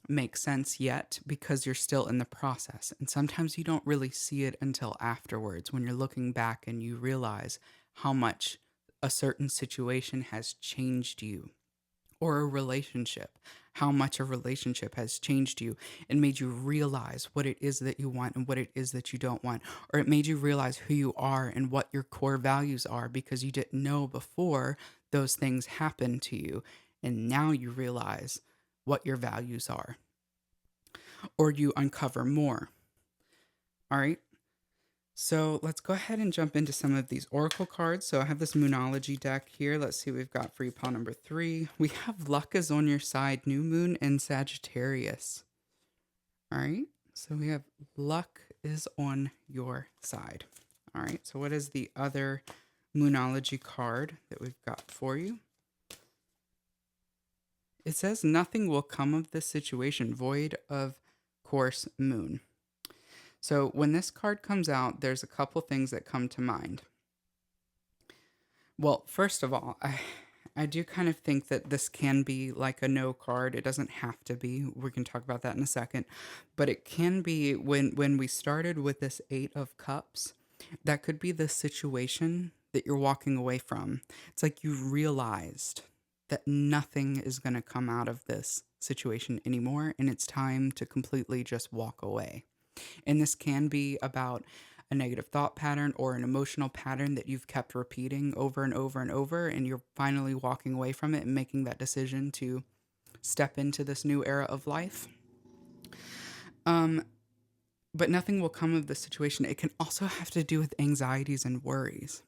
make sense yet because you're still in the process. And sometimes you don't really see it until afterwards when you're looking back and you realize how much a certain situation has changed you, or a relationship, how much a relationship has changed you and made you realize what it is that you want and what it is that you don't want, or it made you realize who you are and what your core values are because you didn't know before those things happened to you. And now you realize what your values are, or you uncover more. All right. So let's go ahead and jump into some of these oracle cards. So I have this Moonology deck here. Let's see what we've got for you, pile number 3. We have luck is on your side, new moon, and Sagittarius. All right. So we have luck is on your side. All right. So what is the other Moonology card that we've got for you? It says nothing will come of this situation, void of course moon. So when this card comes out, there's a couple things that come to mind. Well, first of all, I do kind of think that this can be like a no card. It doesn't have to be. We can talk about that in a second. But it can be when we started with this 8 of Cups, that could be the situation that you're walking away from. It's like you realized that nothing is going to come out of this situation anymore, and it's time to completely just walk away. And this can be about a negative thought pattern or an emotional pattern that you've kept repeating over and over and over, and you're finally walking away from it and making that decision to step into this new era of life. But nothing will come of the situation. It can also have to do with anxieties and worries.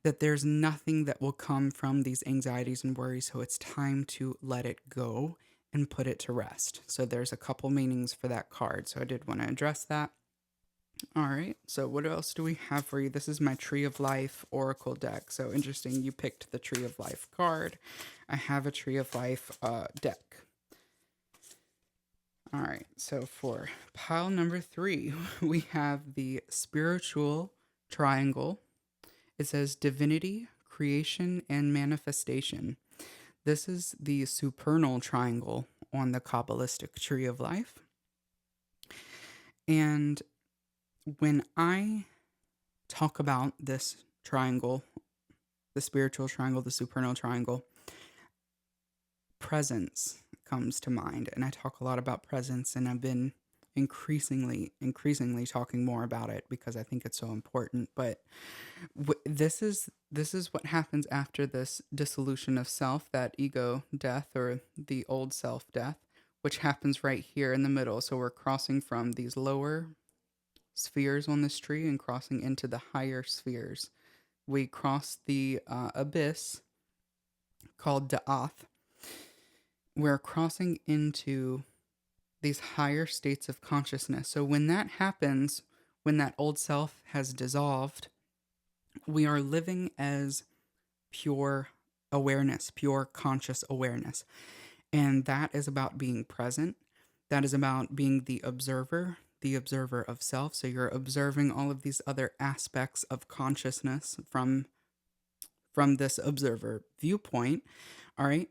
That there's nothing that will come from these anxieties and worries, so it's time to let it go and put it to rest. So there's a couple meanings for that card. So I did want to address that. All right. So what else do we have for you? This is my Tree of Life Oracle deck. So interesting. You picked the Tree of Life card. I have a Tree of Life deck. All right. So for pile number 3, we have the Spiritual Triangle. It says divinity, creation, and manifestation. This is the supernal triangle on the Kabbalistic Tree of Life. And when I talk about this triangle, the spiritual triangle, the supernal triangle, presence comes to mind. And I talk a lot about presence, and I've been increasingly talking more about it because I think it's so important. But this is what happens after this dissolution of self, that ego death or the old self death, which happens right here in the middle. So we're crossing from these lower spheres on this tree and crossing into the higher spheres. We cross the abyss called Da'ath. We're crossing into these higher states of consciousness. So when that happens, when that old self has dissolved, we are living as pure awareness, pure conscious awareness. And that is about being present. That is about being the observer of self. So you're observing all of these other aspects of consciousness from this observer viewpoint. All right.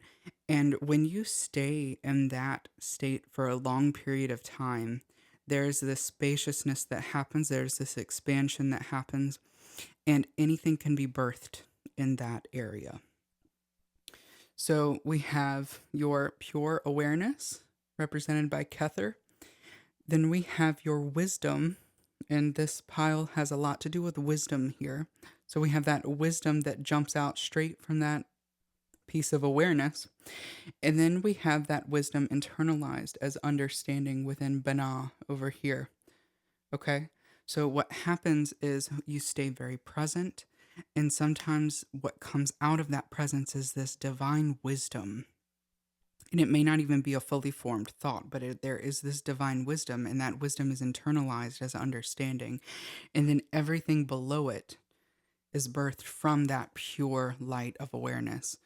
And when you stay in that state for a long period of time, there's this spaciousness that happens, there's this expansion that happens, and anything can be birthed in that area. So we have your pure awareness, represented by Kether. Then we have your wisdom, and this pile has a lot to do with wisdom here. So we have that wisdom that jumps out straight from that piece of awareness. And then we have that wisdom internalized as understanding within Bana over here. Okay? So what happens is you stay very present, and sometimes what comes out of that presence is this divine wisdom. And it may not even be a fully formed thought, but there is this divine wisdom, and that wisdom is internalized as understanding. And then everything below it is birthed from that pure light of awareness.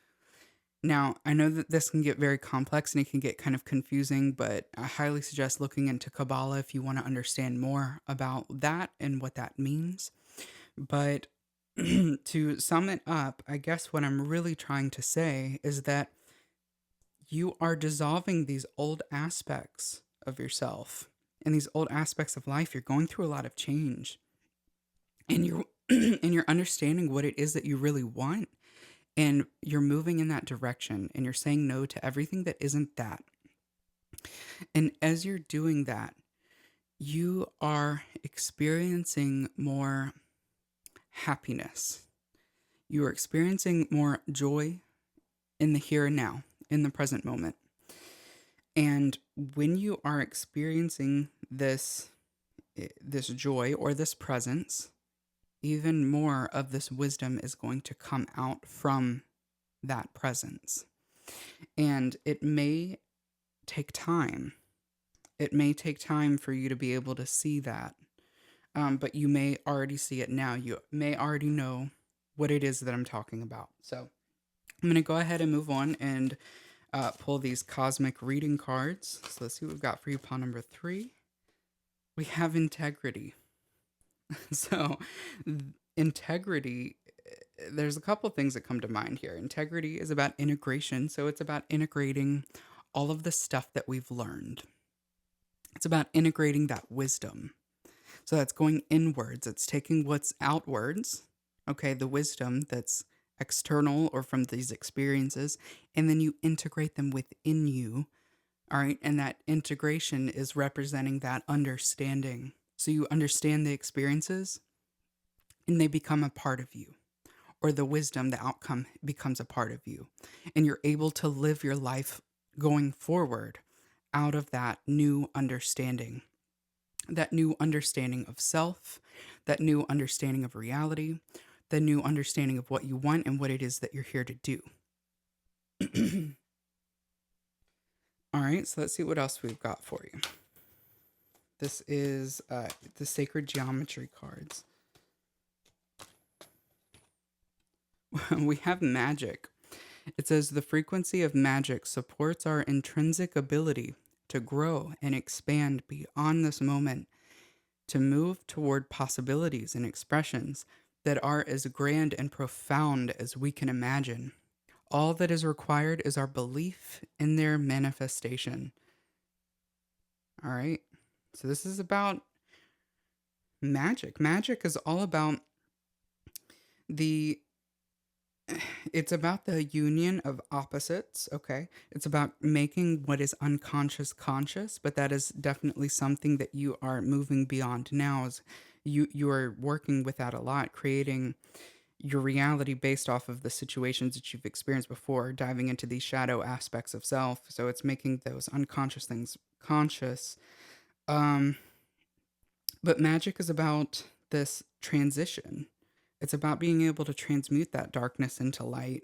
Now, I know that this can get very complex and it can get kind of confusing, but I highly suggest looking into Kabbalah if you want to understand more about that and what that means. But to sum it up, I guess what I'm really trying to say is that you are dissolving these old aspects of yourself and these old aspects of life. You're going through a lot of change, and you're and you're understanding what it is that you really want, and you're moving in that direction, and you're saying no to everything that isn't that. And as you're doing that, you are experiencing more happiness. You are experiencing more joy in the here and now, in the present moment. And when you are experiencing this joy or this presence, even more of this wisdom is going to come out from that presence. And it may take time. It may take time for you to be able to see that. But you may already see it now. You may already know what it is that I'm talking about. So I'm going to go ahead and move on and pull these cosmic reading cards. So let's see what we've got for you. Pawn number 3. We have integrity. So integrity, there's a couple things that come to mind here. Integrity is about integration. So it's about integrating all of the stuff that we've learned. It's about integrating that wisdom. So that's going inwards. It's taking what's outwards, okay, the wisdom that's external or from these experiences, and then you integrate them within you, all right? And that integration is representing that understanding. So you understand the experiences, and they become a part of you, or the wisdom, the outcome becomes a part of you, and you're able to live your life going forward out of that new understanding. That new understanding of self, that new understanding of reality, the new understanding of what you want and what it is that you're here to do. All right, so let's see what else we've got for you. This is the sacred geometry cards. We have magic. It says the frequency of magic supports our intrinsic ability to grow and expand beyond this moment, to move toward possibilities and expressions that are as grand and profound as we can imagine. All that is required is our belief in their manifestation. All right. So this is about magic. Magic is all about it's about the union of opposites, okay? It's about making what is unconscious conscious, but that is definitely something that you are moving beyond now. Is you are working with that a lot, creating your reality based off of the situations that you've experienced before, diving into these shadow aspects of self. So it's making those unconscious things conscious. But magic is about this transition. It's about being able to transmute that darkness into light.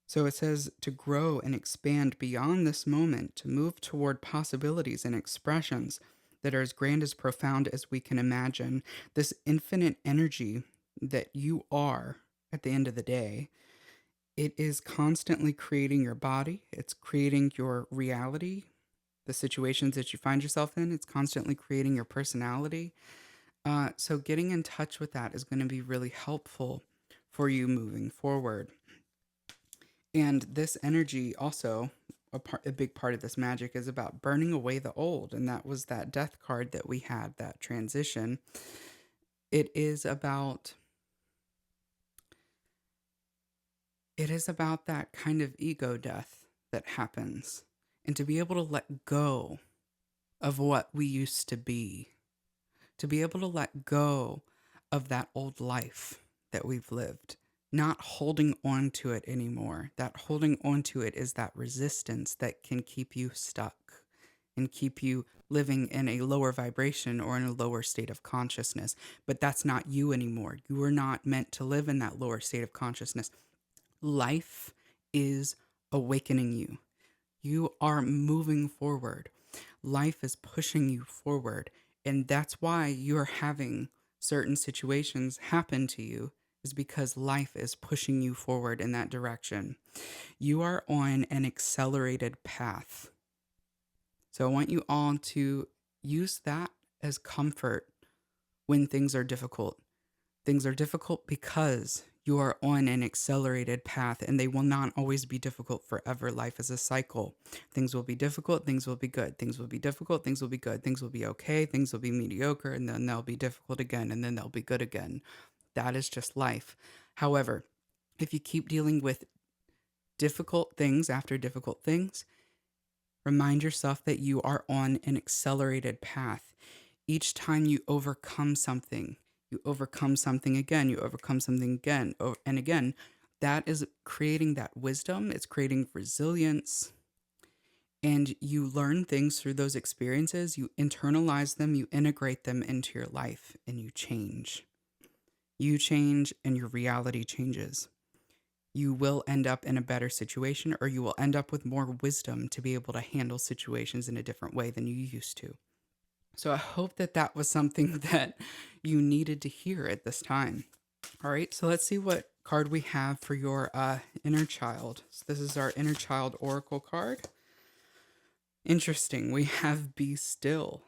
So it says to grow and expand beyond this moment, to move toward possibilities and expressions that are as grand as profound as we can imagine. This infinite energy that you are at the end of the day It is constantly creating your body, it's creating your reality, the situations that you find yourself in, it's constantly creating your personality. So, getting in touch with that is going to be really helpful for you moving forward. And this energy also, a big part of this magic is about burning away the old. And that was that death card that we had, that transition. It is about that kind of ego death that happens. And to be able to let go of what we used to be, to be able to let go of that old life that we've lived, not holding on to it anymore. That holding on to it is that resistance that can keep you stuck and keep you living in a lower vibration or in a lower state of consciousness. But that's not you anymore. You are not meant to live in that lower state of consciousness. Life is awakening you. You are moving forward. Life is pushing you forward. And that's why you're having certain situations happen to you, is because life is pushing you forward in that direction. You are on an accelerated path. So I want you all to use that as comfort when things are difficult. Things are difficult because you are on an accelerated path, and they will not always be difficult forever. Life is a cycle. Things will be difficult, things will be good. Things will be difficult, things will be good. Things will be okay, things will be mediocre, and then they'll be difficult again, and then they'll be good again. That is just life. However, if you keep dealing with difficult things after difficult things, remind yourself that you are on an accelerated path. Each time you overcome something again, you overcome something again, and again. That is creating that wisdom, it's creating resilience, and you learn things through those experiences, you internalize them, you integrate them into your life, and you change. You change, and your reality changes. You will end up in a better situation, or you will end up with more wisdom to be able to handle situations in a different way than you used to. So I hope that that was something that you needed to hear at this time. All right, so let's see what card we have for your inner child. So this is our inner child oracle card. Interesting. We have be still.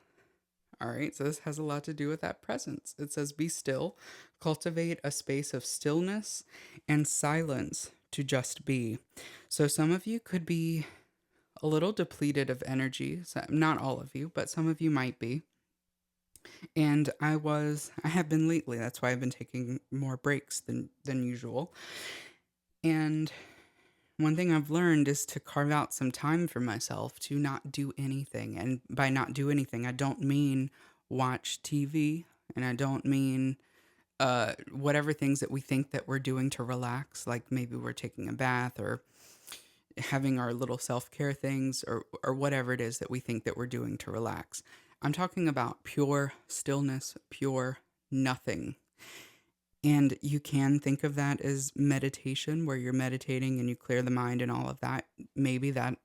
All right, so this has a lot to do with that presence. It says, be still, cultivate a space of stillness and silence to just be. So some of you could be a little depleted of energy. So not all of you, but some of you might be. And I have been lately. That's why I've been taking more breaks than usual. And one thing I've learned is to carve out some time for myself to not do anything. And by not do anything, I don't mean watch TV, and I don't mean whatever things that we think that we're doing to relax, like maybe we're taking a bath or having our little self-care things, or whatever it is that we think that we're doing to relax. I'm talking about pure stillness, pure nothing. And you can think of that as meditation, where you're meditating and you clear the mind and all of that. Maybe that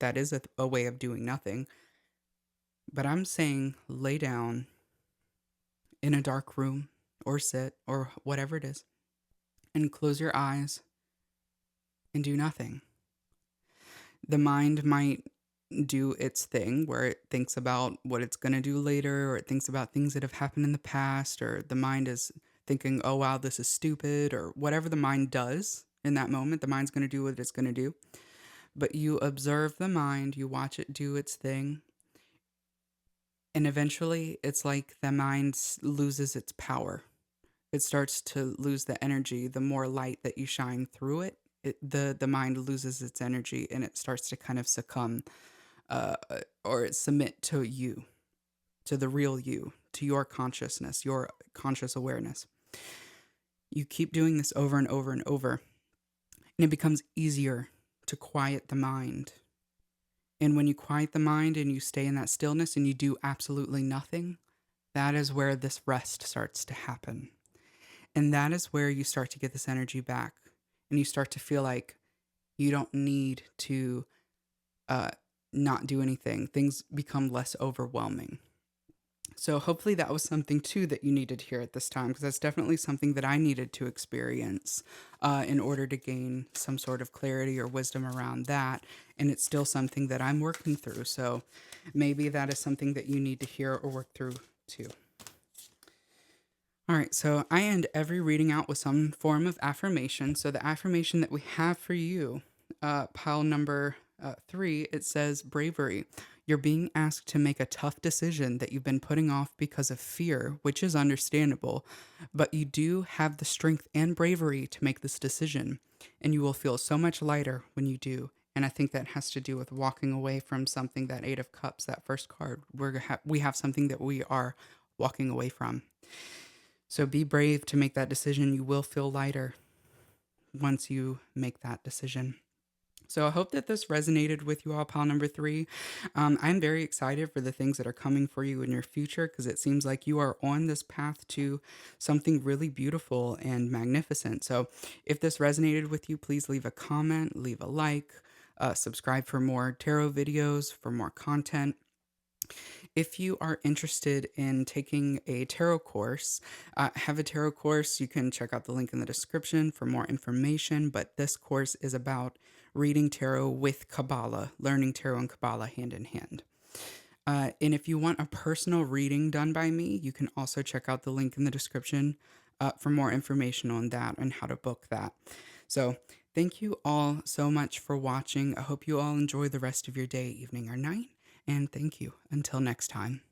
is a way of doing nothing. But I'm saying lay down in a dark room or sit or whatever it is and close your eyes and do nothing. The mind might do its thing where it thinks about what it's going to do later, or it thinks about things that have happened in the past, or the mind is thinking, oh wow, this is stupid, or whatever the mind does in that moment. The mind's going to do what it's going to do. But you observe the mind, you watch it do its thing, and eventually it's like the mind loses its power. It starts to lose the energy. The more light that you shine through it, the mind loses its energy, and it starts to kind of succumb uh, or submit to you, to the real you, to your consciousness, your conscious awareness. You keep doing this over and over and over, and it becomes easier to quiet the mind. And when you quiet the mind and you stay in that stillness and you do absolutely nothing, that is where this rest starts to happen. And that is where you start to get this energy back, and you start to feel like you don't need to not do anything. Things become less overwhelming. So hopefully that was something too that you needed to hear at this time, because that's definitely something that I needed to experience in order to gain some sort of clarity or wisdom around that. And it's still something that I'm working through. So maybe that is something that you need to hear or work through too. All right, so I end every reading out with some form of affirmation. So the affirmation that we have for you, pile number 3, it says bravery. You're being asked to make a tough decision that you've been putting off because of fear, which is understandable, but you do have the strength and bravery to make this decision, and you will feel so much lighter when you do. And I think that has to do with walking away from something, that 8 of Cups, that first card. We have something that we are walking away from. So be brave to make that decision. You will feel lighter once you make that decision. So I hope that this resonated with you all, pile number 3. I'm very excited for the things that are coming for you in your future, because it seems like you are on this path to something really beautiful and magnificent. So if this resonated with you, please leave a comment, leave a like, subscribe for more tarot videos, for more content. If you are interested in taking a tarot course, have a tarot course, you can check out the link in the description for more information. But this course is about reading tarot with Kabbalah, learning tarot and Kabbalah hand in hand. And if you want a personal reading done by me, you can also check out the link in the description for more information on that and how to book that. So, thank you all so much for watching. I hope you all enjoy the rest of your day, evening, or night. And thank you. Until next time.